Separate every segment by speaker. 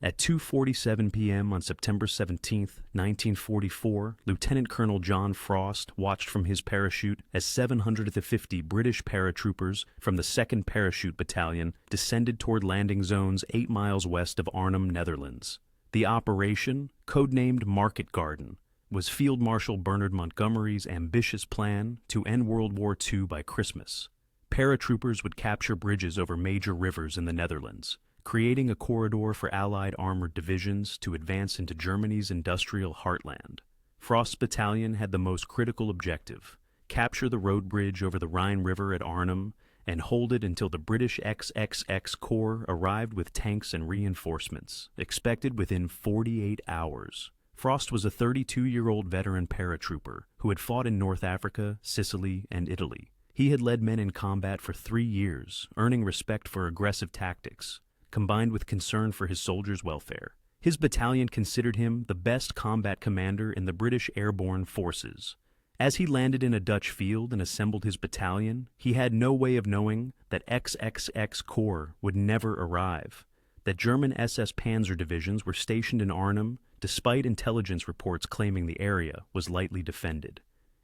Speaker 1: At 2:47 p.m. on September 17, 1944, Lieutenant Colonel John Frost watched from his parachute as 750 British paratroopers from the 2nd Parachute Battalion descended toward landing zones 8 miles west of Arnhem, Netherlands. The operation, codenamed Market Garden, was Field Marshal Bernard Montgomery's ambitious plan to end World War II by Christmas. Paratroopers would capture bridges over major rivers in the Netherlands, creating a corridor for Allied armored divisions to advance into Germany's industrial heartland. Frost's battalion had the most critical objective: capture the road bridge over the Rhine River at Arnhem and hold it until the British XXX Corps arrived with tanks and reinforcements, expected within 48 hours. Frost was a 32-year-old veteran paratrooper who had fought in North Africa, Sicily, and Italy. He had led men in combat for 3 years, earning respect for aggressive tactics, combined with concern for his soldiers' welfare. His battalion considered him the best combat commander in the British airborne forces. As he landed in a Dutch field and assembled his battalion, he had no way of knowing that XXX Corps would never arrive, that German SS Panzer Divisions were stationed in Arnhem despite intelligence reports claiming the area was lightly defended,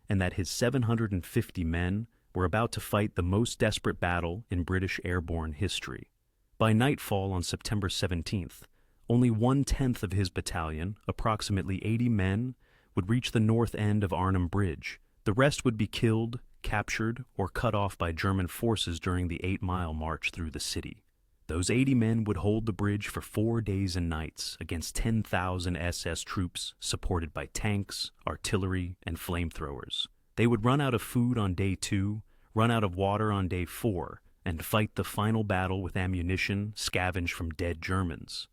Speaker 1: and that his 750 men were about to fight the most desperate battle in British airborne history. By nightfall on September 17th, only 1/10 of his battalion, approximately 80 men, would reach the north end of Arnhem Bridge. The rest would be killed, captured, or cut off by German forces during the 8-mile march through the city. Those 80 men would hold the bridge for 4 days and nights against 10,000 SS troops supported by tanks, artillery, and flamethrowers. They would run out of food on day 2, run out of water on day 4, and fight the final battle with ammunition scavenged from dead Germans.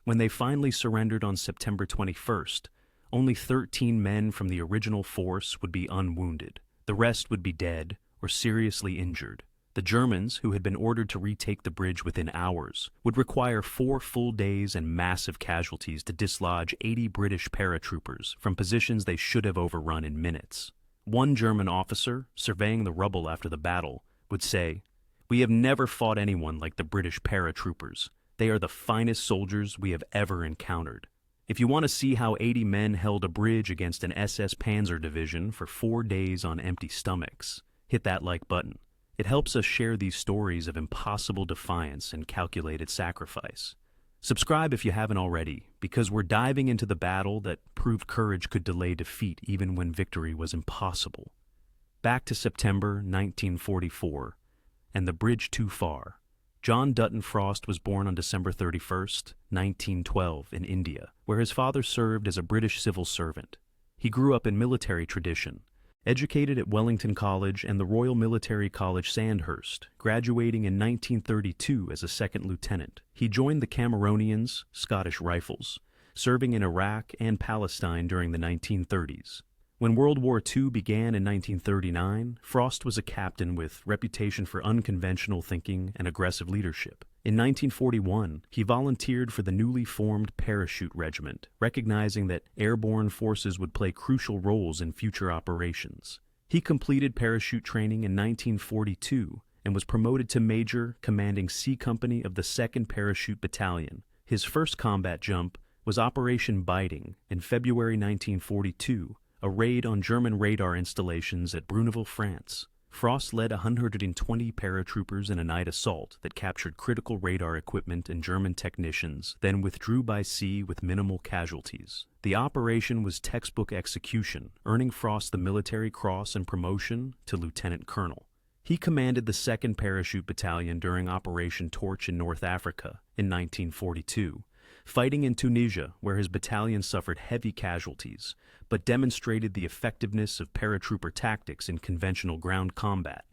Speaker 1: When they finally surrendered on September 21st, only 13 men from the original force would be unwounded. The rest would be dead or seriously injured. The Germans, who had been ordered to retake the bridge within hours, would require 4 full days and massive casualties to dislodge 80 British paratroopers from positions they should have overrun in minutes. One German officer, surveying the rubble after the battle, would say, "We have never fought anyone like the British paratroopers. They are the finest soldiers we have ever encountered." If you want to see how 80 men held a bridge against an SS Panzer Division for 4 days on empty stomachs, hit that like button. It helps us share these stories of impossible defiance and calculated sacrifice. Subscribe if you haven't already, because we're diving into the battle that proved courage could delay defeat even when victory was impossible. Back to September 1944, and the bridge too far. John Dutton Frost was born on December 31st, 1912, in India, where his father served as a British civil servant. He grew up in military tradition, educated at Wellington College and the Royal Military College Sandhurst, graduating in 1932 as a second lieutenant. He joined the Cameronians, Scottish Rifles, serving in Iraq and Palestine during the 1930s. When World War II began in 1939, Frost was a captain with reputation for unconventional thinking and aggressive leadership. In 1941, he volunteered for the newly formed Parachute Regiment, recognizing that airborne forces would play crucial roles in future operations. He completed parachute training in 1942 and was promoted to Major, commanding C Company of the 2nd Parachute Battalion. His first combat jump was Operation Biting in February 1942, a raid on German radar installations at Bruneville, France. Frost led 120 paratroopers in a night assault that captured critical radar equipment and German technicians, then withdrew by sea with minimal casualties. The operation was textbook execution, earning Frost the Military Cross and promotion to lieutenant colonel. He commanded the 2nd Parachute Battalion during Operation Torch in North Africa in 1942, fighting in Tunisia, where his battalion suffered heavy casualties, but demonstrated the effectiveness of paratrooper tactics in conventional ground combat.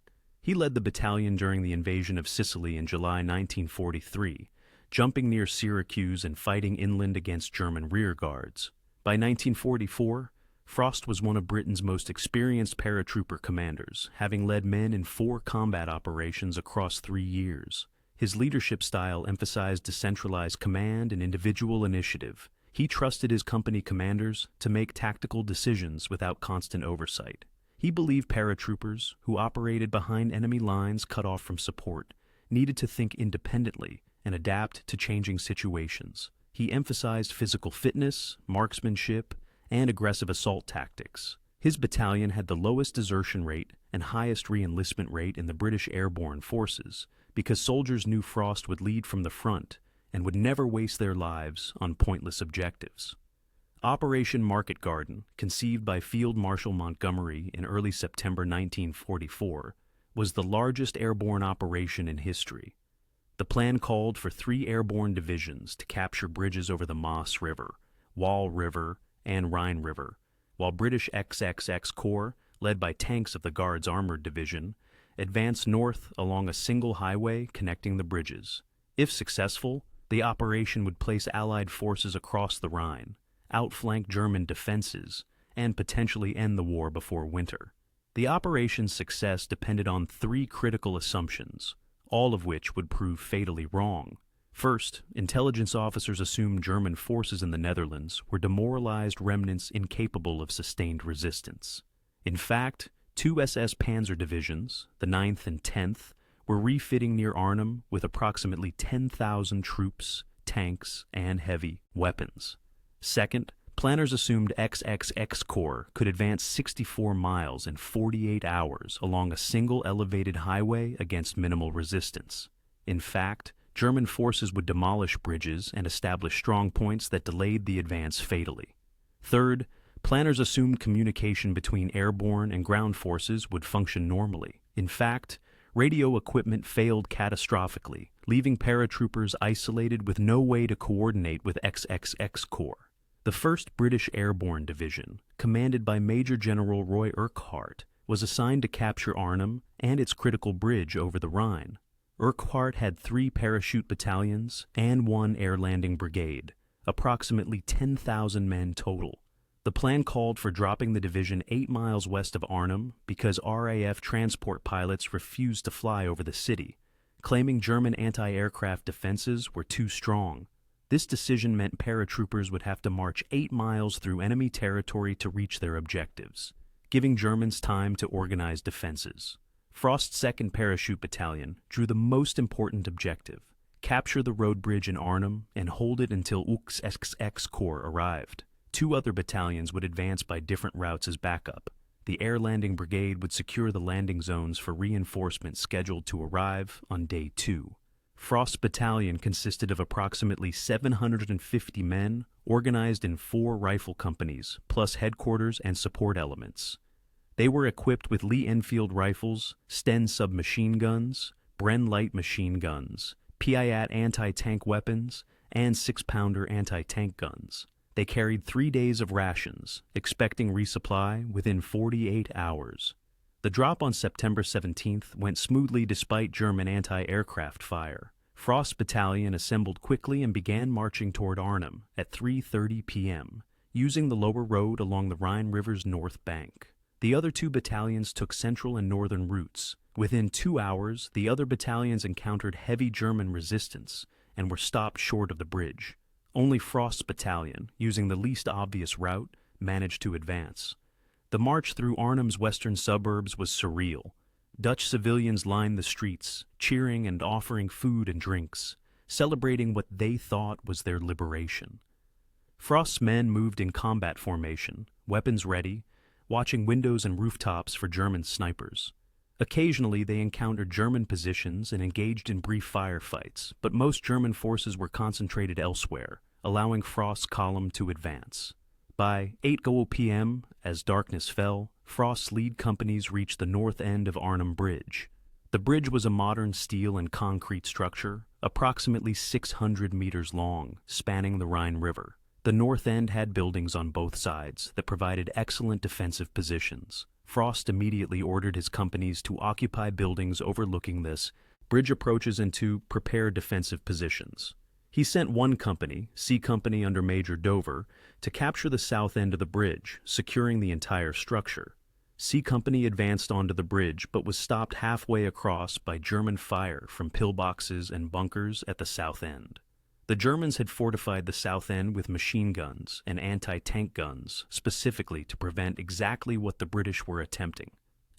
Speaker 1: He led the battalion during the invasion of Sicily in July 1943, jumping near Syracuse and fighting inland against German rearguards. By 1944, Frost was one of Britain's most experienced paratrooper commanders, having led men in 4 combat operations across 3 years. His leadership style emphasized decentralized command and individual initiative. He trusted his company commanders to make tactical decisions without constant oversight. He believed paratroopers, who operated behind enemy lines cut off from support, needed to think independently and adapt to changing situations. He emphasized physical fitness, marksmanship, and aggressive assault tactics. His battalion had the lowest desertion rate and highest re-enlistment rate in the British airborne forces because soldiers knew Frost would lead from the front and would never waste their lives on pointless objectives. Operation Market Garden, conceived by Field Marshal Montgomery in early September 1944, was the largest airborne operation in history. The plan called for 3 airborne divisions to capture bridges over the Maas River, Wall River, and Rhine River, while British XXX Corps, led by tanks of the Guards Armored Division, advanced north along a single highway connecting the bridges. If successful, the operation would place Allied forces across the Rhine, outflank German defenses, and potentially end the war before winter. The operation's success depended on 3 critical assumptions, all of which would prove fatally wrong. First, intelligence officers assumed German forces in the Netherlands were demoralized remnants incapable of sustained resistance. In fact, 2 SS Panzer Divisions, the 9th and 10th, were refitting near Arnhem with approximately 10,000 troops, tanks, and heavy weapons. Second, planners assumed XXX Corps could advance 64 miles in 48 hours along a single elevated highway against minimal resistance. In fact, German forces would demolish bridges and establish strong points that delayed the advance fatally. Third, planners assumed communication between airborne and ground forces would function normally. In fact, radio equipment failed catastrophically, leaving paratroopers isolated with no way to coordinate with XXX Corps. The 1st British Airborne Division, commanded by Major General Roy Urquhart, was assigned to capture Arnhem and its critical bridge over the Rhine. Urquhart had 3 parachute battalions and 1 air landing brigade, approximately 10,000 men total. The plan called for dropping the division 8 miles west of Arnhem because RAF transport pilots refused to fly over the city, claiming German anti-aircraft defenses were too strong. This decision meant paratroopers would have to march 8 miles through enemy territory to reach their objectives, giving Germans time to organize defenses. Frost's 2nd Parachute Battalion drew the most important objective: capture the road bridge in Arnhem and hold it until XXX Corps arrived. 2 other battalions would advance by different routes as backup. The Air Landing Brigade would secure the landing zones for reinforcements scheduled to arrive on day 2. Frost's battalion consisted of approximately 750 men, organized in 4 rifle companies, plus headquarters and support elements. They were equipped with Lee Enfield rifles, Sten submachine guns, Bren light machine guns, Piat anti-tank weapons, and 6-pounder anti-tank guns. They carried 3 days of rations, expecting resupply within 48 hours. The drop on September 17th went smoothly despite German anti-aircraft fire. Frost's battalion assembled quickly and began marching toward Arnhem at 3:30 p.m., using the lower road along the Rhine River's north bank. The other 2 battalions took central and northern routes. Within 2 hours, the other battalions encountered heavy German resistance and were stopped short of the bridge. Only Frost's battalion, using the least obvious route, managed to advance. The march through Arnhem's western suburbs was surreal. Dutch civilians lined the streets, cheering and offering food and drinks, celebrating what they thought was their liberation. Frost's men moved in combat formation, weapons ready, watching windows and rooftops for German snipers. Occasionally they encountered German positions and engaged in brief firefights, but most German forces were concentrated elsewhere, allowing Frost's column to advance. By 8:00 p.m., as darkness fell, Frost's lead companies reached the north end of Arnhem Bridge. The bridge was a modern steel and concrete structure, approximately 600 meters long, spanning the Rhine River. The north end had buildings on both sides that provided excellent defensive positions. Frost immediately ordered his companies to occupy buildings overlooking this bridge approaches and to prepare defensive positions. He sent 1 company, C Company under Major Dover, to capture the south end of the bridge, securing the entire structure. C Company advanced onto the bridge but was stopped halfway across by German fire from pillboxes and bunkers at the south end. The Germans had fortified the south end with machine guns and anti-tank guns, specifically to prevent exactly what the British were attempting.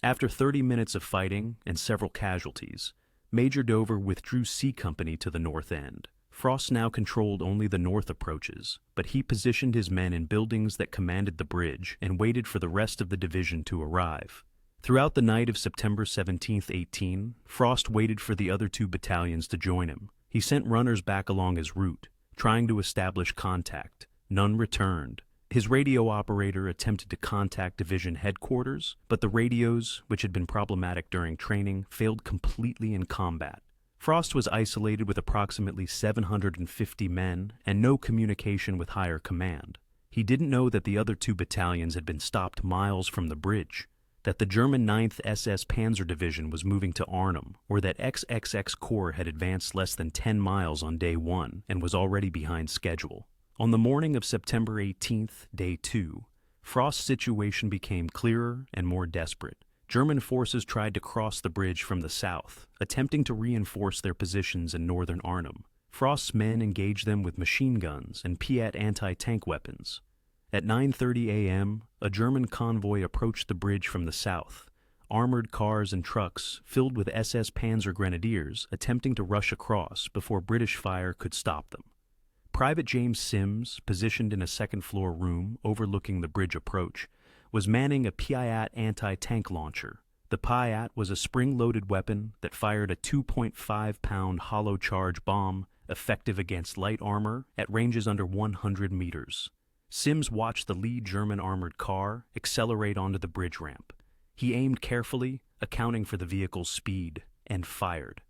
Speaker 1: After 30 minutes of fighting and several casualties, Major Dover withdrew C Company to the north end. Frost now controlled only the north approaches, but he positioned his men in buildings that commanded the bridge and waited for the rest of the division to arrive. Throughout the night of September 17, 18, Frost waited for the other two battalions to join him. He sent runners back along his route, trying to establish contact. None returned. His radio operator attempted to contact division headquarters, but the radios, which had been problematic during training, failed completely in combat. Frost was isolated with approximately 750 men and no communication with higher command. He didn't know that the other two battalions had been stopped miles from the bridge, that the German 9th SS Panzer Division was moving to Arnhem, or that XXX Corps had advanced less than 10 miles on day 1 and was already behind schedule. On the morning of September 18th, day 2, Frost's situation became clearer and more desperate. German forces tried to cross the bridge from the south, attempting to reinforce their positions in northern Arnhem. Frost's men engaged them with machine guns and Piat anti-tank weapons. At 9:30 a.m., a German convoy approached the bridge from the south, armored cars and trucks filled with SS Panzer Grenadiers attempting to rush across before British fire could stop them. Private James Sims, positioned in a second-floor room overlooking the bridge approach, was manning a Piat anti-tank launcher. The Piat was a spring-loaded weapon that fired a 2.5-pound hollow charge bomb effective against light armor at ranges under 100 meters. Sims watched the lead German armored car accelerate onto the bridge ramp. He aimed carefully, accounting for the vehicle's speed, and fired.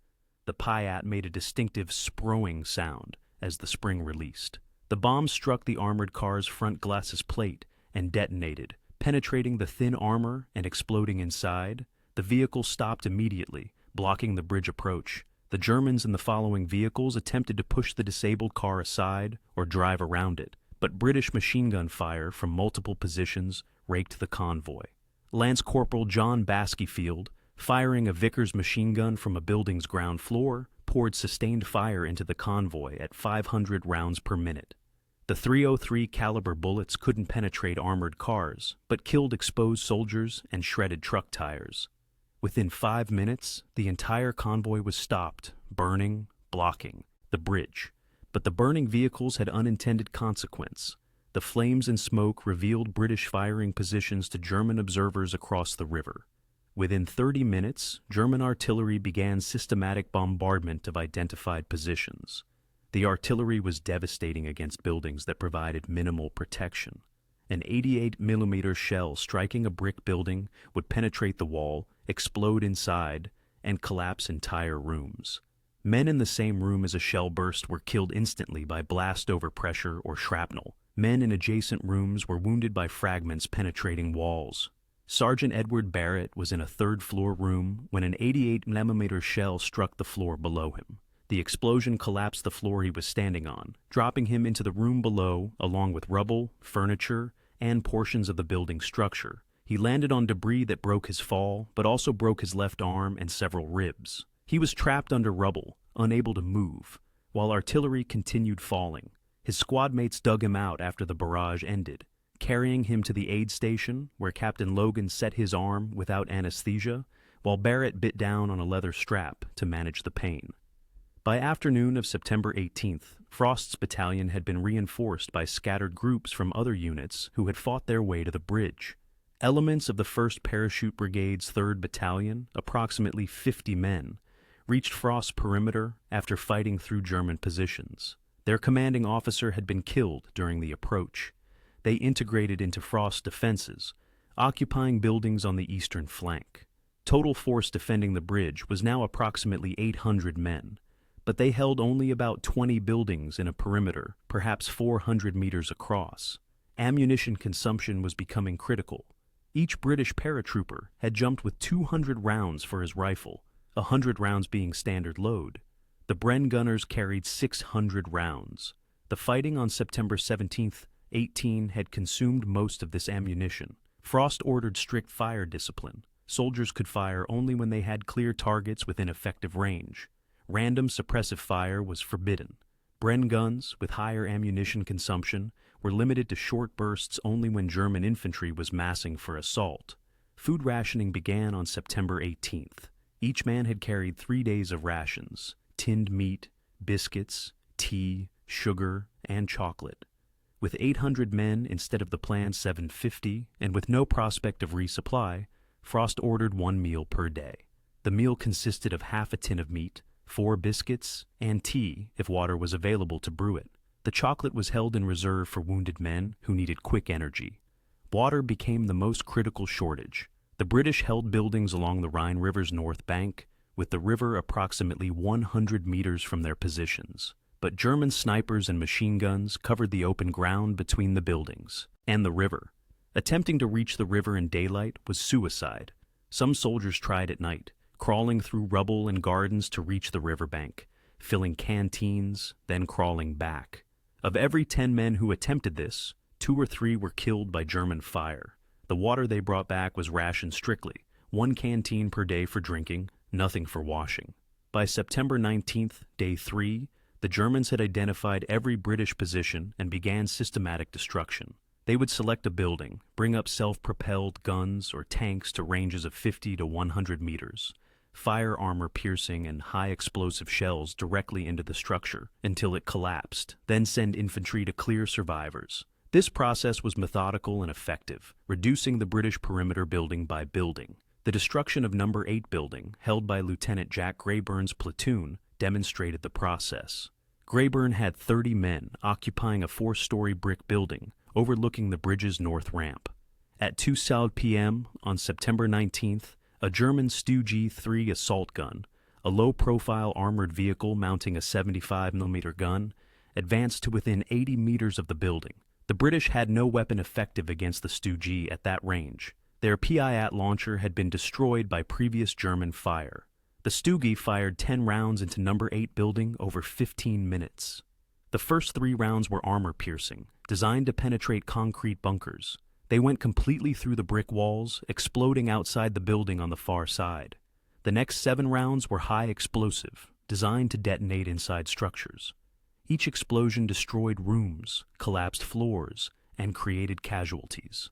Speaker 1: The Piat made a distinctive sproing sound as the spring released. The bomb struck the armored car's front glacis plate and detonated, penetrating the thin armor and exploding inside. The vehicle stopped immediately, blocking the bridge approach. The Germans in the following vehicles attempted to push the disabled car aside or drive around it, but British machine gun fire from multiple positions raked the convoy. Lance Corporal John Baskyfield, firing a Vickers machine gun from a building's ground floor, poured sustained fire into the convoy at 500 rounds per minute. The .303 caliber bullets couldn't penetrate armored cars, but killed exposed soldiers and shredded truck tires. Within 5 minutes, the entire convoy was stopped, burning, blocking the bridge. But the burning vehicles had unintended consequence. The flames and smoke revealed British firing positions to German observers across the river. Within 30 minutes, German artillery began systematic bombardment of identified positions. The artillery was devastating against buildings that provided minimal protection. An 88mm shell striking a brick building would penetrate the wall, explode inside, and collapse entire rooms. Men in the same room as a shell burst were killed instantly by blast overpressure or shrapnel. Men in adjacent rooms were wounded by fragments penetrating walls. Sergeant Edward Barrett was in a third-floor room when an 88mm shell struck the floor below him. The explosion collapsed the floor he was standing on, dropping him into the room below along with rubble, furniture, and portions of the building structure. He landed on debris that broke his fall, but also broke his left arm and several ribs. He was trapped under rubble, unable to move, while artillery continued falling. His squad mates dug him out after the barrage ended, carrying him to the aid station where Captain Logan set his arm without anesthesia, while Barrett bit down on a leather strap to manage the pain. By afternoon of September 18th, Frost's battalion had been reinforced by scattered groups from other units who had fought their way to the bridge. Elements of the 1st Parachute Brigade's 3rd Battalion, approximately 50 men, reached Frost's perimeter after fighting through German positions. Their commanding officer had been killed during the approach. They integrated into Frost's defenses, occupying buildings on the eastern flank. Total force defending the bridge was now approximately 800 men, but they held only about 20 buildings in a perimeter, perhaps 400 meters across. Ammunition consumption was becoming critical. Each British paratrooper had jumped with 200 rounds for his rifle, 100 rounds being standard load. The Bren gunners carried 600 rounds. The fighting on September 17th, 18 had consumed most of this ammunition. Frost ordered strict fire discipline. Soldiers could fire only when they had clear targets within effective range. Random suppressive fire was forbidden. Bren guns, with higher ammunition consumption, were limited to short bursts only when German infantry was massing for assault. Food rationing began on September 18th. Each man had carried 3 days of rations: tinned meat, biscuits, tea, sugar, and chocolate. With 800 men instead of the planned 750, and with no prospect of resupply, Frost ordered one meal per day. The meal consisted of half a tin of meat, 4 biscuits, and tea if water was available to brew it. The chocolate was held in reserve for wounded men who needed quick energy. Water became the most critical shortage. The British held buildings along the Rhine River's north bank, with the river approximately 100 meters from their positions. But German snipers and machine guns covered the open ground between the buildings and the river. Attempting to reach the river in daylight was suicide. Some soldiers tried at night, crawling through rubble and gardens to reach the riverbank, filling canteens, then crawling back. Of every 10 men who attempted this, 2 or 3 were killed by German fire. The water they brought back was rationed strictly, 1 canteen per day for drinking, nothing for washing. By September 19th, day 3, the Germans had identified every British position and began systematic destruction. They would select a building, bring up self-propelled guns or tanks to ranges of 50 to 100 meters, fire armor-piercing and high-explosive shells directly into the structure until it collapsed, then send infantry to clear survivors. This process was methodical and effective, reducing the British perimeter building by building. The destruction of No. 8 building, held by Lieutenant Jack Grayburn's platoon, demonstrated the process. Grayburn had 30 men occupying a 4-story brick building overlooking the bridge's north ramp. At 2:00 p.m. on September 19th, a German Stu G-3 assault gun, a low-profile armored vehicle mounting a 75mm gun, advanced to within 80 meters of the building. The British had no weapon effective against the Stu G at that range. Their Piat launcher had been destroyed by previous German fire. The Stuggy fired 10 rounds into No. 8 building over 15 minutes. The first 3 rounds were armor-piercing, designed to penetrate concrete bunkers. They went completely through the brick walls, exploding outside the building on the far side. The next 7 rounds were high-explosive, designed to detonate inside structures. Each explosion destroyed rooms, collapsed floors, and created casualties.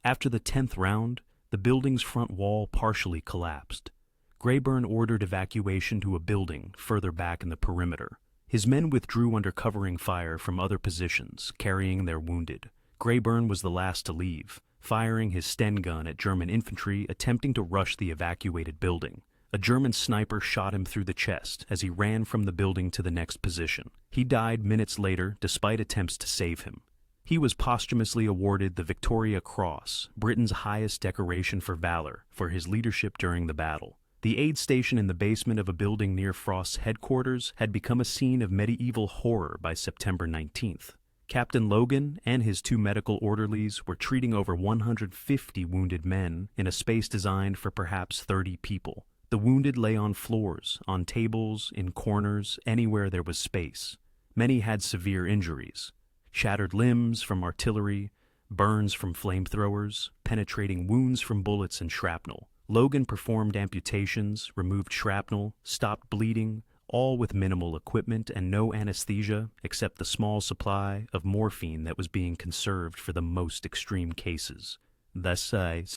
Speaker 1: After the 10th round, the building's front wall partially collapsed. Grayburn ordered evacuation to a building further back in the perimeter. His men withdrew under covering fire from other positions, carrying their wounded. Grayburn was the last to leave, firing his Sten gun at German infantry attempting to rush the evacuated building. A German sniper shot him through the chest as he ran from the building to the next position. He died minutes later despite attempts to save him. He was posthumously awarded the Victoria Cross, Britain's highest decoration for valor, for his leadership during the battle. The aid station in the basement of a building near Frost's headquarters had become a scene of medieval horror by September 19th. Captain Logan and his 2 medical orderlies were treating over 150 wounded men in a space designed for perhaps 30 people. The wounded lay on floors, on tables, in corners, anywhere there was space. Many had severe injuries. Shattered limbs from artillery, burns from flamethrowers, penetrating wounds from bullets and shrapnel. Logan performed amputations, removed shrapnel, stopped bleeding, all with minimal equipment and no anesthesia except the small supply of morphine that was being conserved for the most extreme cases. The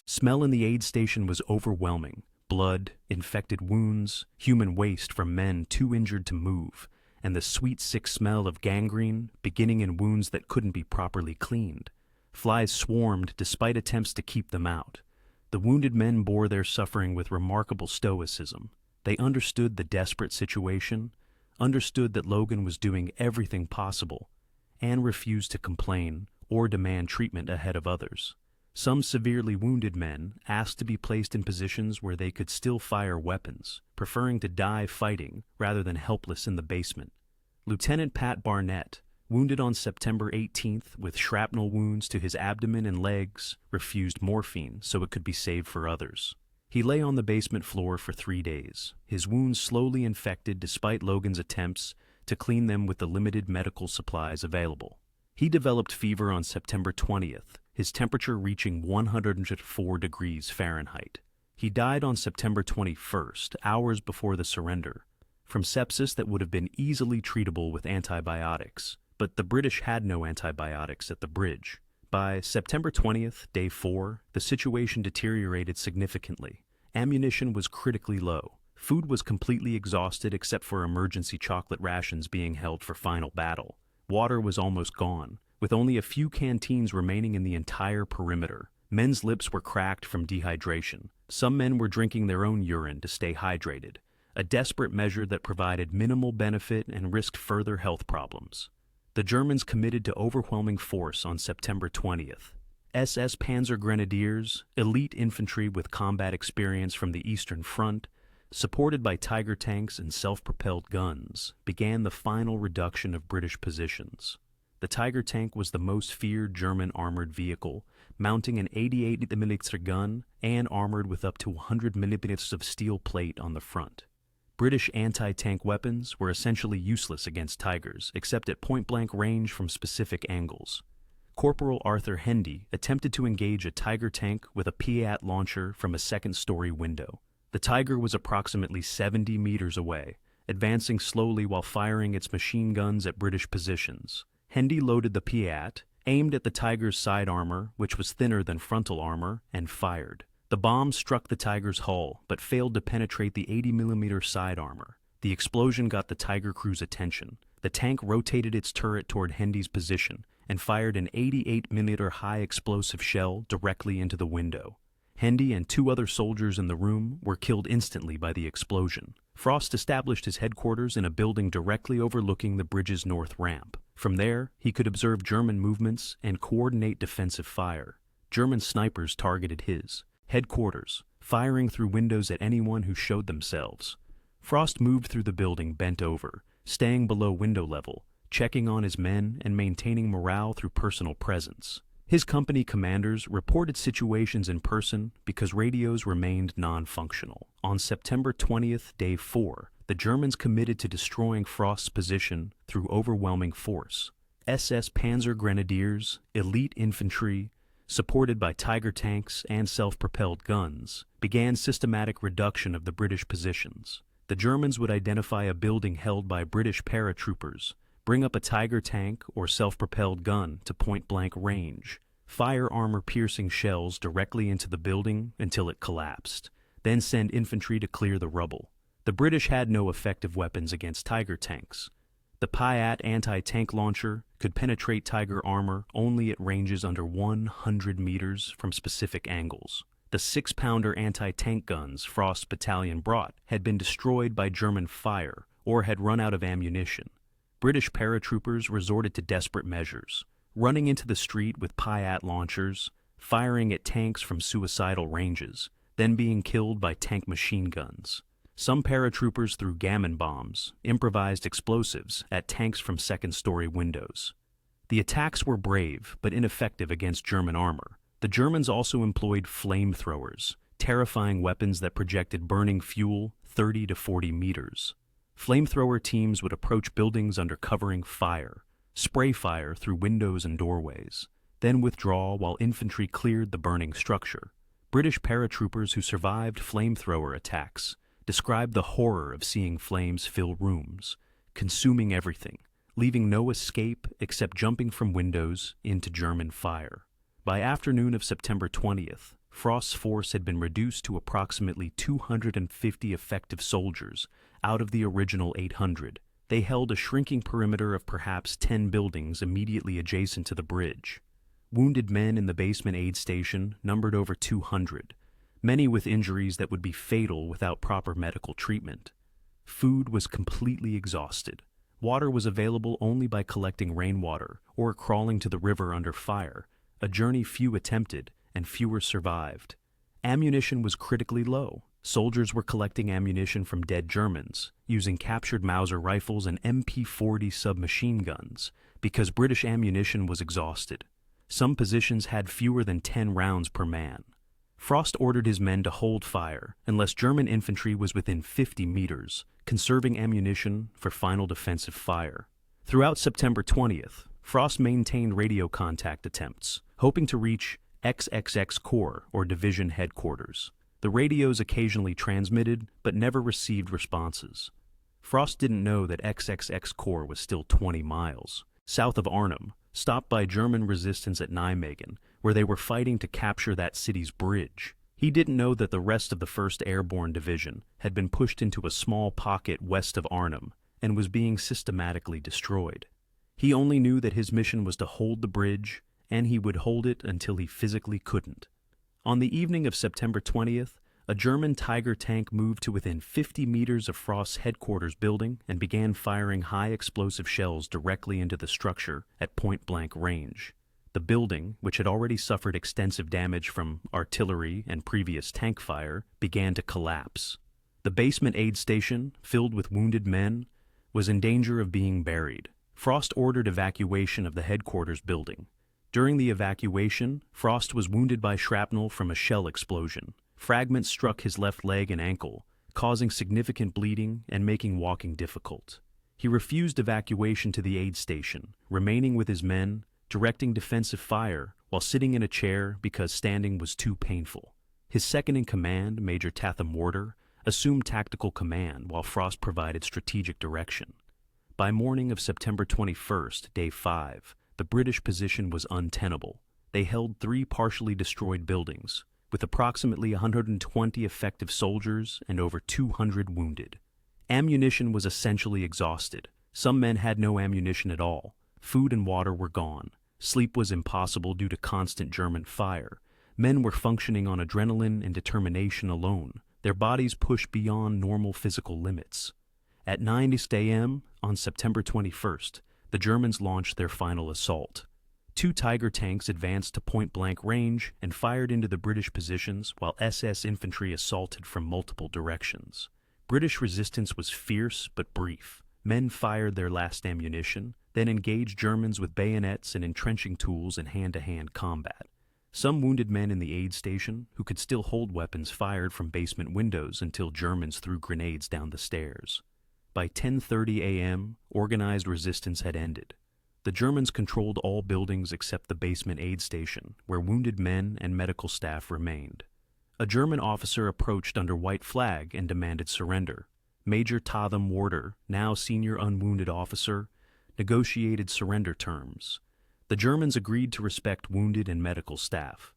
Speaker 1: smell in the aid station was overwhelming. Blood, infected wounds, human waste from men too injured to move, and the sweet, sick smell of gangrene beginning in wounds that couldn't be properly cleaned. Flies swarmed despite attempts to keep them out. The wounded men bore their suffering with remarkable stoicism. They understood the desperate situation, understood that Logan was doing everything possible, and refused to complain or demand treatment ahead of others. Some severely wounded men asked to be placed in positions where they could still fire weapons, preferring to die fighting rather than helpless in the basement. Lieutenant Pat Barnett, wounded on September 18th with shrapnel wounds to his abdomen and legs, refused morphine so it could be saved for others. He lay on the basement floor for 3 days, his wounds slowly infected despite Logan's attempts to clean them with the limited medical supplies available. He developed fever on September 20th, his temperature reaching 104 degrees Fahrenheit. He died on September 21st, hours before the surrender, from sepsis that would have been easily treatable with antibiotics, but the British had no antibiotics at the bridge. By September 20th, day 4, the situation deteriorated significantly. Ammunition was critically low. Food was completely exhausted except for emergency chocolate rations being held for final battle. Water was almost gone, with only a few canteens remaining in the entire perimeter. Men's lips were cracked from dehydration. Some men were drinking their own urine to stay hydrated, a desperate measure that provided minimal benefit and risked further health problems. The Germans committed to overwhelming force on September 20th. SS Panzer Grenadiers, elite infantry with combat experience from the Eastern Front, supported by Tiger tanks and self-propelled guns, began the final reduction of British positions. The Tiger tank was the most feared German armored vehicle, mounting an 88mm gun and armored with up to 100mm of steel plate on the front. British anti-tank weapons were essentially useless against Tigers, except at point-blank range from specific angles. Corporal Arthur Hendy attempted to engage a Tiger tank with a Piat launcher from a second-story window. The Tiger was approximately 70 meters away, advancing slowly while firing its machine guns at British positions. Hendy loaded the Piat, aimed at the Tiger's side armor, which was thinner than frontal armor, and fired. The bomb struck the Tiger's hull, but failed to penetrate the 80mm side armor. The explosion got the Tiger crew's attention. The tank rotated its turret toward Hendy's position and fired an 88mm high explosive shell directly into the window. Hendy and 2 other soldiers in the room were killed instantly by the explosion. Frost established his headquarters in a building directly overlooking the bridge's north ramp. From there, he could observe German movements and coordinate defensive fire. German snipers targeted his headquarters, firing through windows at anyone who showed themselves. Frost moved through the building bent over, staying below window level, checking on his men and maintaining morale through personal presence. His company commanders reported situations in person because radios remained non-functional. On September 20th, day 4, the Germans committed to destroying Frost's position through overwhelming force. SS Panzer Grenadiers, elite infantry, supported by Tiger tanks and self-propelled guns, began systematic reduction of the British positions. The Germans would identify a building held by British paratroopers, bring up a Tiger tank or self-propelled gun to point-blank range, fire armor-piercing shells directly into the building until it collapsed, then send infantry to clear the rubble. The British had no effective weapons against Tiger tanks. The Piat anti-tank launcher could penetrate Tiger armor only at ranges under 100 meters from specific angles. The 6-pounder anti-tank guns Frost's battalion brought had been destroyed by German fire or had run out of ammunition. British paratroopers resorted to desperate measures, running into the street with Piat launchers, firing at tanks from suicidal ranges, then being killed by tank machine guns. Some paratroopers threw gammon bombs, improvised explosives, at tanks from second-story windows. The attacks were brave but ineffective against German armor. The Germans also employed flamethrowers, terrifying weapons that projected burning fuel 30 to 40 meters. Flamethrower teams would approach buildings under covering fire, spray fire through windows and doorways, then withdraw while infantry cleared the burning structure. British paratroopers who survived flamethrower attacks described the horror of seeing flames fill rooms, consuming everything, leaving no escape except jumping from windows into German fire. By afternoon of September 20th, Frost's force had been reduced to approximately 250 effective soldiers out of the original 800. They held a shrinking perimeter of perhaps 10 buildings immediately adjacent to the bridge. Wounded men in the basement aid station numbered over 200, many with injuries that would be fatal without proper medical treatment. Food was completely exhausted. Water was available only by collecting rainwater or crawling to the river under fire, a journey few attempted and fewer survived. Ammunition was critically low. Soldiers were collecting ammunition from dead Germans, using captured Mauser rifles and MP-40 submachine guns, because British ammunition was exhausted. Some positions had fewer than 10 rounds per man. Frost ordered his men to hold fire unless German infantry was within 50 meters, conserving ammunition for final defensive fire. Throughout September 20th, Frost maintained radio contact attempts, hoping to reach XXX Corps or division headquarters. The radios occasionally transmitted, but never received responses. Frost didn't know that XXX Corps was still 20 miles south of Arnhem, stopped by German resistance at Nijmegen, where they were fighting to capture that city's bridge. He didn't know that the rest of the 1st Airborne Division had been pushed into a small pocket west of Arnhem and was being systematically destroyed. He only knew that his mission was to hold the bridge, and he would hold it until he physically couldn't. On the evening of September 20th, a German Tiger tank moved to within 50 meters of Frost's headquarters building and began firing high-explosive shells directly into the structure at point-blank range. The building, which had already suffered extensive damage from artillery and previous tank fire, began to collapse. The basement aid station, filled with wounded men, was in danger of being buried. Frost ordered evacuation of the headquarters building. During the evacuation, Frost was wounded by shrapnel from a shell explosion. Fragments struck his left leg and ankle, causing significant bleeding and making walking difficult. He refused evacuation to the aid station, remaining with his men, directing defensive fire while sitting in a chair because standing was too painful. His second-in-command, Major Tatham Warder, assumed tactical command while Frost provided strategic direction. By morning of September 21st, day 5, the British position was untenable. They held 3 partially destroyed buildings, with approximately 120 effective soldiers and over 200 wounded. Ammunition was essentially exhausted. Some men had no ammunition at all. Food and water were gone. Sleep was impossible due to constant German fire. Men were functioning on adrenaline and determination alone, their bodies pushed beyond normal physical limits. At 9 a.m. on September 21st, the Germans launched their final assault. 2 Tiger tanks advanced to point-blank range and fired into the British positions while SS infantry assaulted from multiple directions. British resistance was fierce but brief. Men fired their last ammunition, then engaged Germans with bayonets and entrenching tools in hand-to-hand combat. Some wounded men in the aid station, who could still hold weapons, fired from basement windows until Germans threw grenades down the stairs. By 10:30 a.m., organized resistance had ended. The Germans controlled all buildings except the basement aid station, where wounded men and medical staff remained. A German officer approached under white flag and demanded surrender. Major Tatham Warder, now senior unwounded officer, negotiated surrender terms. The Germans agreed to respect wounded and medical staff.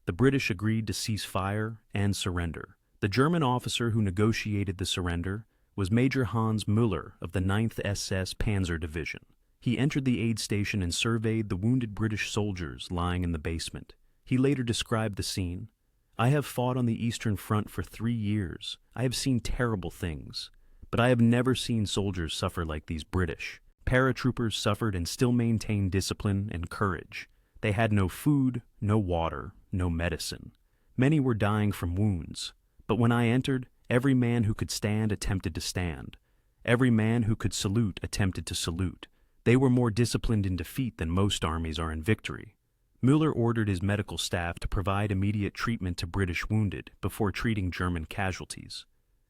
Speaker 1: The British agreed to cease fire and surrender. The German officer who negotiated the surrender was Major Hans Müller of the 9th SS Panzer Division. He entered the aid station and surveyed the wounded British soldiers lying in the basement. He later described the scene. "I have fought on the Eastern Front for 3 years. I have seen terrible things, but I have never seen soldiers suffer like these British. Paratroopers suffered and still maintained discipline and courage. They had no food, no water, no medicine. Many were dying from wounds. But when I entered, every man who could stand attempted to stand. Every man who could salute attempted to salute. They were more disciplined in defeat than most armies are in victory." Müller ordered his medical staff to provide immediate treatment to British wounded before treating German casualties.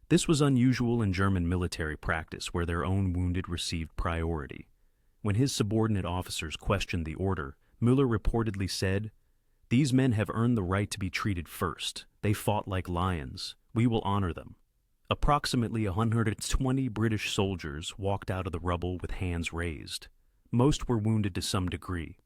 Speaker 1: This was unusual in German military practice, where their own wounded received priority. When his subordinate officers questioned the order, Müller reportedly said, "These men have earned the right to be treated first. They fought like lions. We will honor them." Approximately 120 British soldiers walked out of the rubble with hands raised. Most were wounded to some degree.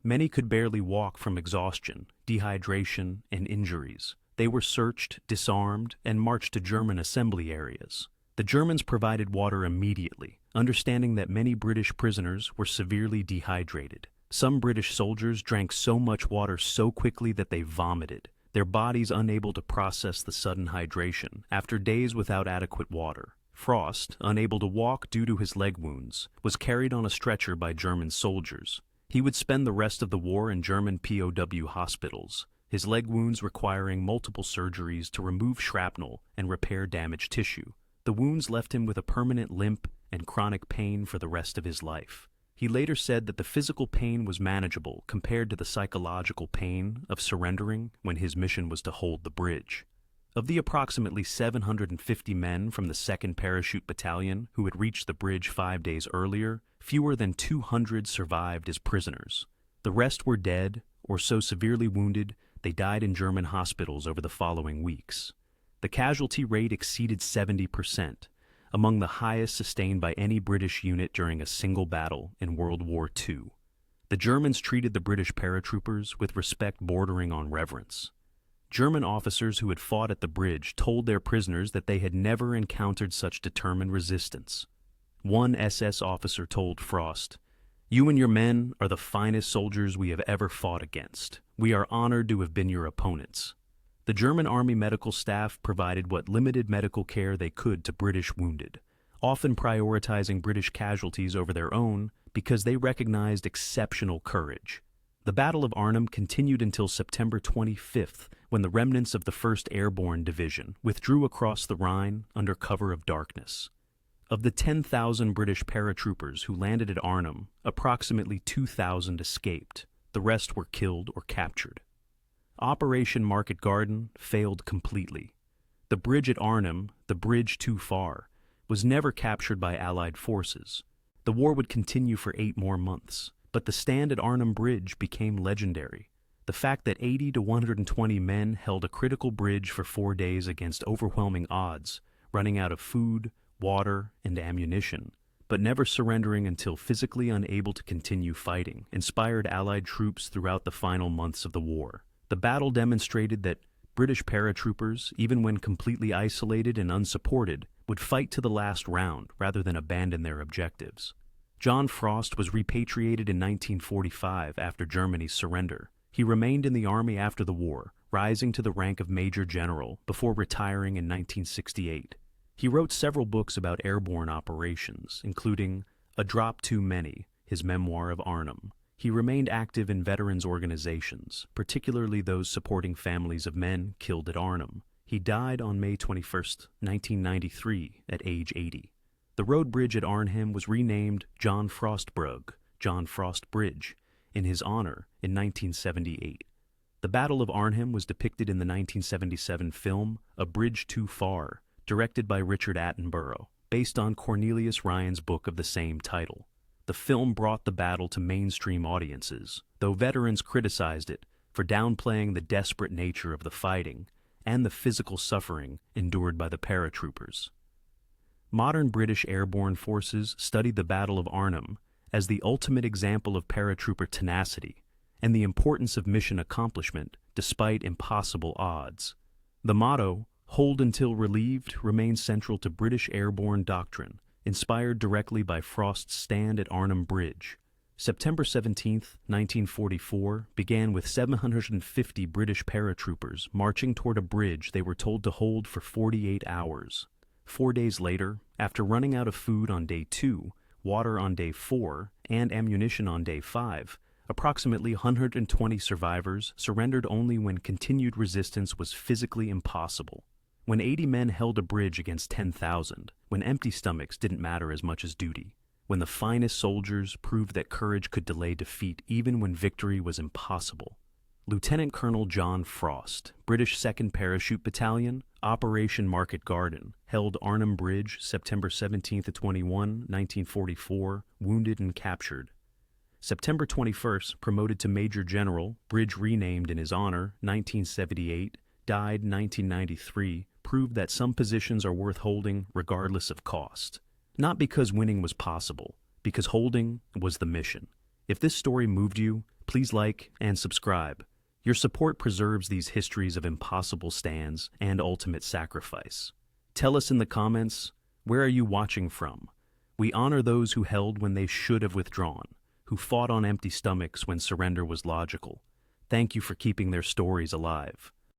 Speaker 1: Many could barely walk from exhaustion, dehydration, and injuries. They were searched, disarmed, and marched to German assembly areas. The Germans provided water immediately, understanding that many British prisoners were severely dehydrated. Some British soldiers drank so much water so quickly that they vomited, their bodies unable to process the sudden hydration after days without adequate water. Frost, unable to walk due to his leg wounds, was carried on a stretcher by German soldiers. He would spend the rest of the war in German POW hospitals, his leg wounds requiring multiple surgeries to remove shrapnel and repair damaged tissue. The wounds left him with a permanent limp and chronic pain for the rest of his life. He later said that the physical pain was manageable compared to the psychological pain of surrendering when his mission was to hold the bridge. Of the approximately 750 men from the 2nd Parachute Battalion who had reached the bridge 5 days earlier, fewer than 200 survived as prisoners. The rest were dead or so severely wounded they died in German hospitals over the following weeks. The casualty rate exceeded 70%, among the highest sustained by any British unit during a single battle in World War II. The Germans treated the British paratroopers with respect bordering on reverence. German officers who had fought at the bridge told their prisoners that they had never encountered such determined resistance. One SS officer told Frost, "You and your men are the finest soldiers we have ever fought against. We are honored to have been your opponents." The German Army medical staff provided what limited medical care they could to British wounded, often prioritizing British casualties over their own because they recognized exceptional courage. The Battle of Arnhem continued until September 25th, when the remnants of the 1st Airborne Division withdrew across the Rhine under cover of darkness. Of the 10,000 British paratroopers who landed at Arnhem, approximately 2,000 escaped. The rest were killed or captured. Operation Market Garden failed completely. The bridge at Arnhem, the bridge too far, was never captured by Allied forces. The war would continue for 8 more months, but the stand at Arnhem Bridge became legendary. The fact that 80 to 120 men held a critical bridge for 4 days against overwhelming odds, running out of food, water, and ammunition, but never surrendering until physically unable to continue fighting, inspired Allied troops throughout the final months of the war. The battle demonstrated that British paratroopers, even when completely isolated and unsupported, would fight to the last round rather than abandon their objectives. John Frost was repatriated in 1945 after Germany's surrender. He remained in the Army after the war, rising to the rank of Major General before retiring in 1968. He wrote several books about airborne operations, including A Drop Too Many, his memoir of Arnhem. He remained active in veterans organizations, particularly those supporting families of men killed at Arnhem. He died on May 21, 1993, at age 80. The road bridge at Arnhem was renamed John Frost Brug, John Frost Bridge, in his honor in 1978. The Battle of Arnhem was depicted in the 1977 film A Bridge Too Far, directed by Richard Attenborough, based on Cornelius Ryan's book of the same title. The film brought the battle to mainstream audiences, though veterans criticized it for downplaying the desperate nature of the fighting and the physical suffering endured by the paratroopers. Modern British airborne forces studied the Battle of Arnhem as the ultimate example of paratrooper tenacity and the importance of mission accomplishment despite impossible odds. The motto, "Hold until relieved," remains central to British airborne doctrine, inspired directly by Frost's stand at Arnhem Bridge. September 17, 1944, began with 750 British paratroopers marching toward a bridge they were told to hold for 48 hours. 4 days later, after running out of food on day 2, water on day 4, and ammunition on day 5, approximately 120 survivors surrendered only when continued resistance was physically impossible. When 80 men held a bridge against 10,000, when empty stomachs didn't matter as much as duty, when the finest soldiers proved that courage could delay defeat even when victory was impossible. Lieutenant Colonel John Frost, British 2nd Parachute Battalion, Operation Market Garden, held Arnhem Bridge September 17-21, 1944, wounded and captured. September 21st, promoted to Major General, bridge renamed in his honor, 1978, died 1993, proved that some positions are worth holding regardless of cost. Not because winning was possible, because holding was the mission. If this story moved you, please like and subscribe. Your support preserves these histories of impossible stands and ultimate sacrifice. Tell us in the comments, where are you watching from? We honor those who held when they should have withdrawn, who fought on empty stomachs when surrender was logical. Thank you for keeping their stories alive.